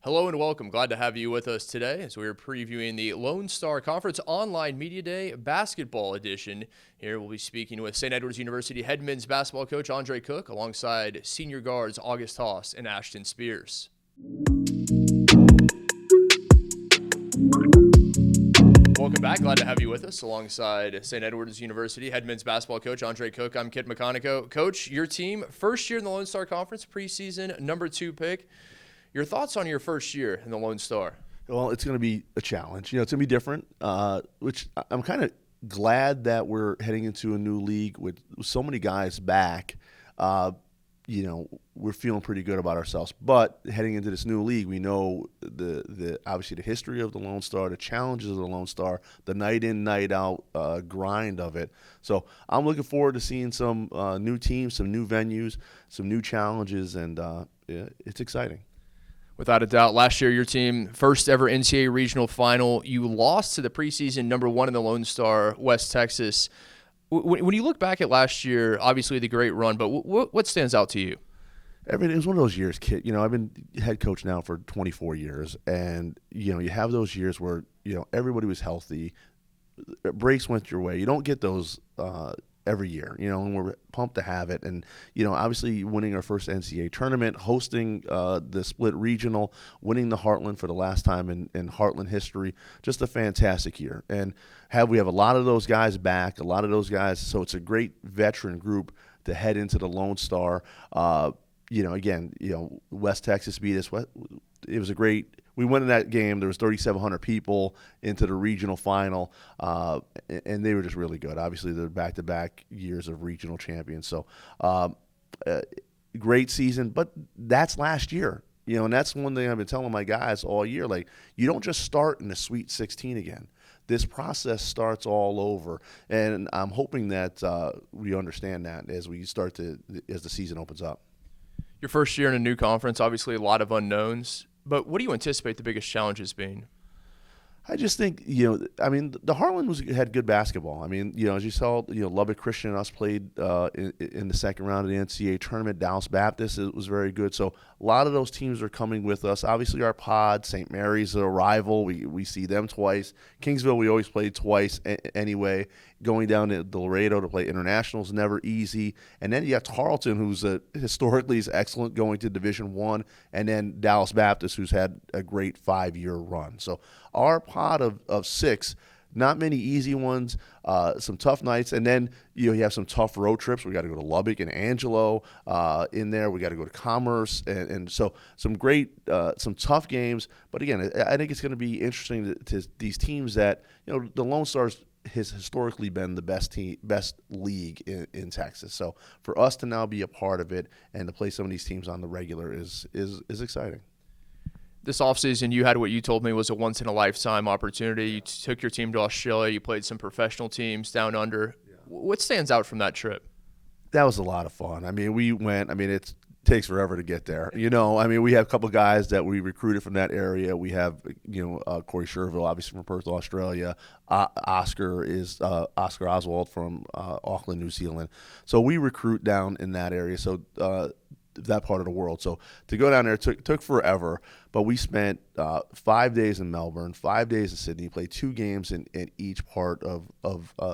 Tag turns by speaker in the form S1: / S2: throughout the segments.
S1: Hello and welcome. Glad to have you with us today as we are previewing the Lone Star Conference Online Media Day Basketball Edition. Here we'll be speaking with St. Edward's University head men's basketball coach Andre Cook alongside senior guards Auguste Haas and Ashton Spears. Welcome back. Glad to have you with us alongside St. Edward's University head men's basketball coach Andre Cook. I'm Kit McConico. Coach, your team, first year in the Lone Star Conference, preseason, number 2 pick. Your thoughts on your first year in the Lone Star?
S2: Well, it's going to be a challenge. It's going to be different, which I'm kind of glad that we're heading into a new league with so many guys back. We're feeling pretty good about ourselves. But heading into this new league, we know the obviously the history of the Lone Star, the challenges of the Lone Star, the night in, night out grind of it. So I'm looking forward to seeing some new teams, some new venues, some new challenges, and it's exciting.
S1: Without a doubt, last year your team, first ever NCAA regional final. You lost to the preseason number 1 in the Lone Star, West Texas. When you look back at last year, obviously the great run, but what stands out to you?
S2: It was one of those years, Kit. I've been head coach now for 24 years, and you have those years where everybody was healthy, breaks went your way. You don't get those every year, and we're pumped to have it. And, obviously winning our first NCAA tournament, hosting the split regional, winning the Heartland for the last time in Heartland history, just a fantastic year. And we have a lot of those guys back, so it's a great veteran group to head into the Lone Star. West Texas beat us. It was a great. We went in that game. There was 3,700 people into the regional final, and they were just really good. Obviously, they're back-to-back years of regional champions. So, great season. But that's last year, and that's one thing I've been telling my guys all year. Like, you don't just start in the Sweet 16 again. This process starts all over, and I'm hoping that we understand that as the season opens up.
S1: Your first year in a new conference, obviously a lot of unknowns. But what do you anticipate the biggest challenges being?
S2: I just think, the Heartland had good basketball. As you saw, Lubbock Christian and us played in the second round of the NCAA tournament. Dallas Baptist was very good. So a lot of those teams are coming with us. Obviously, our pod, St. Mary's, a rival. We see them twice. Kingsville, we always played twice anyway. Going down to Laredo to play international is never easy. And then you have Tarleton, who's historically is excellent, going to Division I, and then Dallas Baptist, who's had a great 5-year run. So our pod of 6, not many easy ones, some tough nights, and then you have some tough road trips. We got to go to Lubbock and Angelo in there. We got to go to Commerce, and so some great, some tough games. But again, I think it's going to be interesting to these teams that the Lone Stars has historically been the best league in Texas. So for us to now be a part of it and to play some of these teams on the regular is exciting.
S1: This offseason, you had what you told me was a once-in-a-lifetime opportunity. You took your team to Australia. You played some professional teams down under. Yeah. What stands out from that trip?
S2: That was a lot of fun. We went. It takes forever to get there. We have a couple of guys that we recruited from that area. We have, Corey Sherville, obviously from Perth, Australia. Oscar Oswald from Auckland, New Zealand. So we recruit down in that area. So that part of the world. So to go down there took forever, but we spent 5 days in Melbourne, 5 days in Sydney, played 2 games in each part of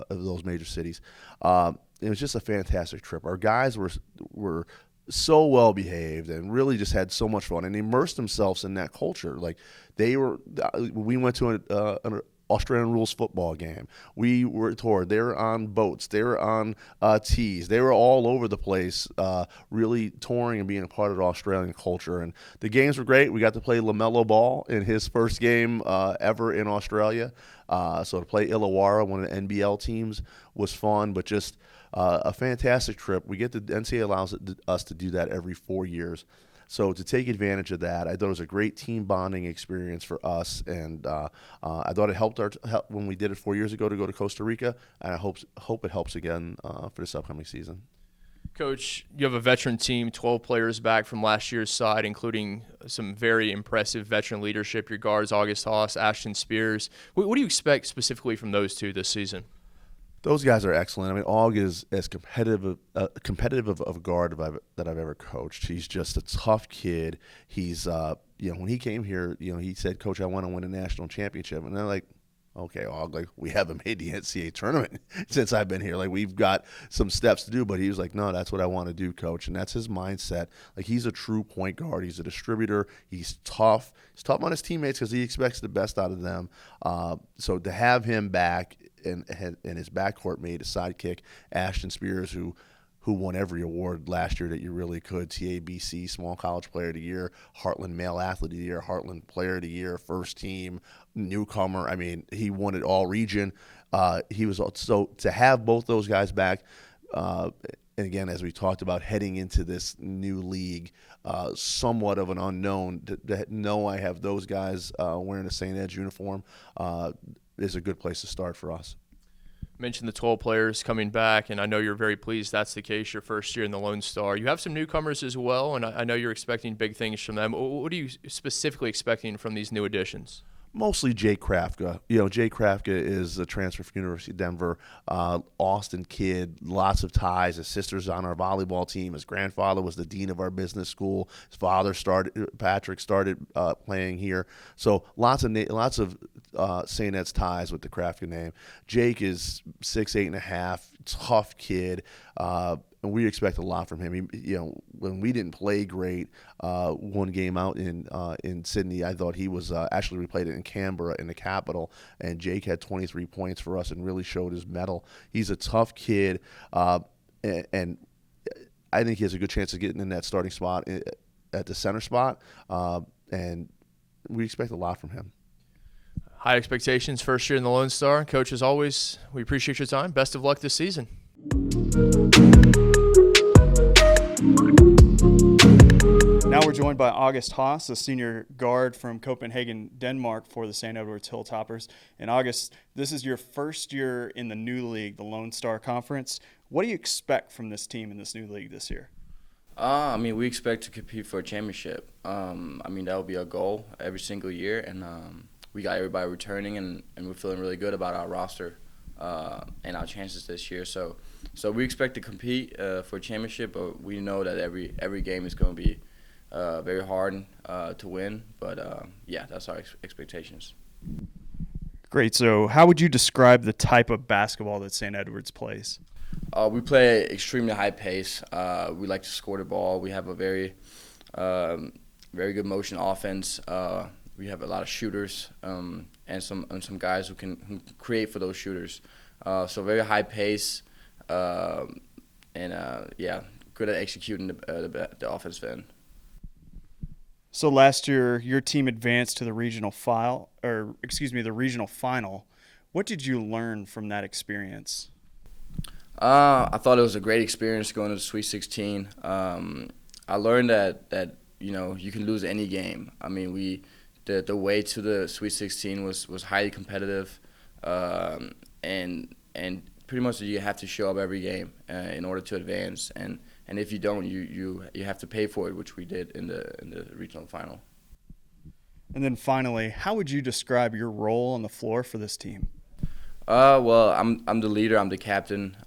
S2: those major cities. It was just a fantastic trip. Our guys were so well behaved and really just had so much fun and immersed themselves in that culture. Like we went to an Australian rules football game. We were toured. They were on boats. They were on tees. They were all over the place, really touring and being a part of the Australian culture. And the games were great. We got to play LaMelo Ball in his first game ever in Australia. So to play Illawarra, one of the NBL teams, was fun, but just a fantastic trip. NCAA allows us to do that every 4 years. So to take advantage of that, I thought it was a great team bonding experience for us, and I thought it helped when we did it 4 years ago to go to Costa Rica, and I hope it helps again for this upcoming season.
S1: Coach, you have a veteran team, 12 players back from last year's side, including some very impressive veteran leadership. Your guards, Auguste Haas, Ashton Spears. What do you expect specifically from those two this season?
S2: Those guys are excellent. Aug is as competitive of a guard that I've ever coached. He's just a tough kid. He's when he came here, he said, "Coach, I want to win a national championship." And they're like, "Okay, like we haven't made the NCAA tournament since I've been here. Like we've got some steps to do." But he was like, "No, that's what I want to do, Coach." And that's his mindset. Like he's a true point guard. He's a distributor. He's tough. He's tough on his teammates because he expects the best out of them. So to have him back and his backcourt mate, a sidekick, Ashton Spears, who won every award last year that you really could, TABC, Small College Player of the Year, Heartland Male Athlete of the Year, Heartland Player of the Year, first team, newcomer. I mean, he won it all region. He was so to have both those guys back, and again, as we talked about, heading into this new league, somewhat of an unknown, to know I have those guys wearing a St. Ed's uniform is a good place to start for us.
S1: Mentioned the 12 players coming back, and I know you're very pleased that's the case your first year in the Lone Star. You have some newcomers as well, and I know you're expecting big things from them. What are you specifically expecting from these new additions?
S2: Mostly Jake Krafka. Jake Krafka is a transfer from University of Denver. Austin kid, lots of ties. His sister's on our volleyball team. His grandfather was the dean of our business school. His father Patrick started playing here. So lots of St. Ed's ties with the Krafka name. Jake is 6'8" and a half, tough kid. And we expect a lot from him. When we didn't play great, one game out in Sydney, I thought he was actually we played it in Canberra in the capital, and Jake had 23 points for us and really showed his mettle. He's a tough kid, and I think he has a good chance of getting in that starting spot at the center spot, and we expect a lot from him.
S1: High expectations first year in the Lone Star. Coach, as always, we appreciate your time. Best of luck this season.
S3: Now we're joined by Auguste Haas, a senior guard from Copenhagen, Denmark for the St. Edward's Hilltoppers. And Auguste, this is your first year in the new league, the Lone Star Conference. What do you expect from this team in this new league this year?
S4: We expect to compete for a championship. That will be our goal every single year. And we got everybody returning, and we're feeling really good about our roster and our chances this year. So we expect to compete for a championship, but we know that every game is going to be very hard to win. But, that's our expectations.
S3: Great. So how would you describe the type of basketball that St. Edward's plays?
S4: We play extremely high pace. We like to score the ball. We have a very good motion offense. We have a lot of shooters and some guys who can create for those shooters. So very high pace and good at executing the offensive end.
S3: So last year, your team advanced to the regional final. What did you learn from that experience?
S4: I thought it was a great experience going to the Sweet 16. I learned that you can lose any game. The way to the Sweet 16 was highly competitive, and pretty much you have to show up every game in order to advance. And if you don't, you have to pay for it, which we did in the regional final.
S3: And then finally, how would you describe your role on the floor for this team?
S4: I'm the leader. I'm the captain.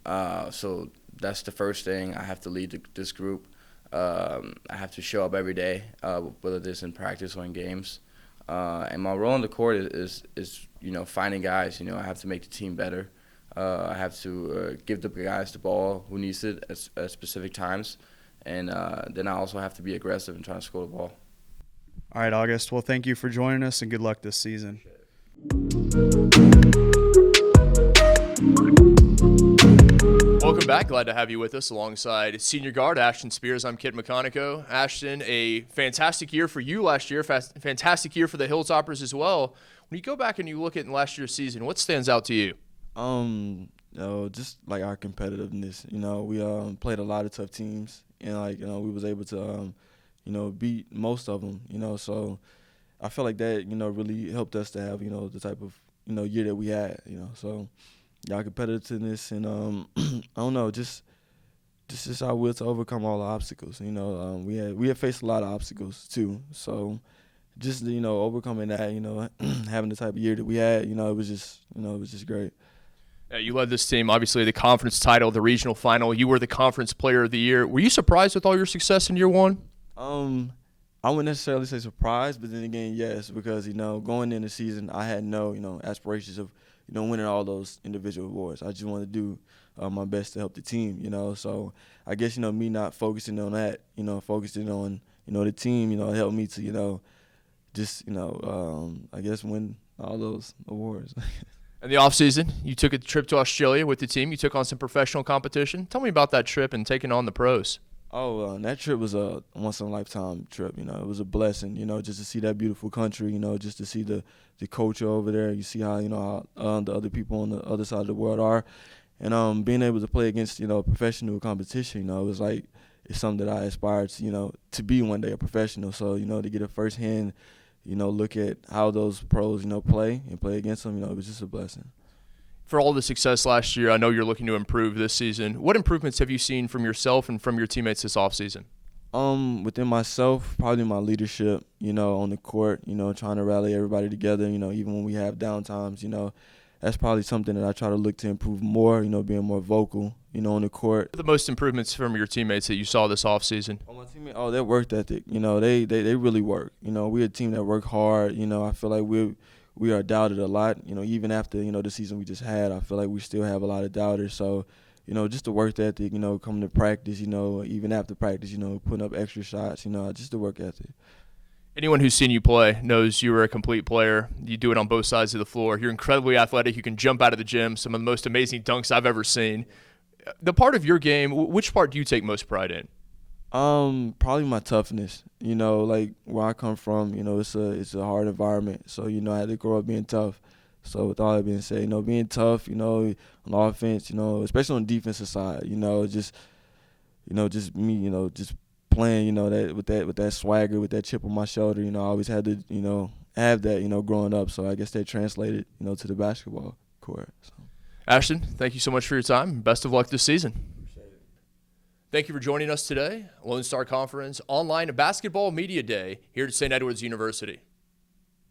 S4: So that's the first thing. I have to lead this group. I have to show up every day, whether it's in practice or in games. And my role on the court is finding guys. I have to make the team better. I have to give the guys the ball who needs it at specific times. And then I also have to be aggressive and try to score the ball.
S3: All right, Auguste. Well, thank you for joining us, and good luck this season.
S1: Welcome back. Glad to have you with us alongside senior guard Ashton Spears. I'm Kit McConico. Ashton, a fantastic year for you last year, fantastic year for the Hilltoppers as well. When you go back and you look at last year's season, what stands out to you?
S5: Just like our competitiveness. We played a lot of tough teams, and we was able to beat most of them. So I feel like that really helped us to have the type of year that we had. So our competitiveness and I don't know, just our will to overcome all the obstacles. We had faced a lot of obstacles too. So just overcoming that, having the type of year that we had, it was just great.
S1: You led this team, obviously, the conference title, the regional final. You were the conference player of the year. Were you surprised with all your success in year one?
S5: I wouldn't necessarily say surprised, but then again, yes, because, going in the season, I had no, aspirations of, winning all those individual awards. I just wanted to do my best to help the team, So I guess, me not focusing on that, focusing on, the team, helped me to, I guess win all those awards.
S1: In the offseason, you took a trip to Australia with the team. You took on some professional competition. Tell me about that trip and taking on the pros.
S5: Oh, that trip was a once-in-a-lifetime trip, It was a blessing, just to see that beautiful country, just to see the culture over there. You see how, how the other people on the other side of the world are. And being able to play against, professional competition, it was like it's something that I aspired to be one day a professional. So, to get a first-hand, look at how those pros, play and play against them, it was just a blessing.
S1: For all the success last year, I know you're looking to improve this season. What improvements have you seen from yourself and from your teammates this offseason?
S5: Within myself, probably my leadership, on the court, trying to rally everybody together, even when we have downtimes, that's probably something that I try to look to improve more, being more vocal, on the court.
S1: The most improvements from your teammates that you saw this offseason?
S5: My teammate, their work ethic, they really work. We're a team that work hard. I feel like we are doubted a lot. Even after, the season we just had, I feel like we still have a lot of doubters. So, just the work ethic, coming to practice, even after practice, putting up extra shots, just the work ethic.
S1: Anyone who's seen you play knows you are a complete player. You do it on both sides of the floor. You're incredibly athletic. You can jump out of the gym. Some of the most amazing dunks I've ever seen. The part of your game, which part do you take most pride in?
S5: Probably my toughness. Like where I come from, it's a hard environment. So, I had to grow up being tough. So with all that being said, being tough, on offense, especially on the defensive side, just me, just playing, that with that swagger, with that chip on my shoulder, I always had to, have that, growing up. So I guess that translated, to the basketball court. So.
S1: Ashton, thank you so much for your time. Best of luck this season. Thank you for joining us today. Lone Star Conference Online Basketball Media Day here at St. Edward's University.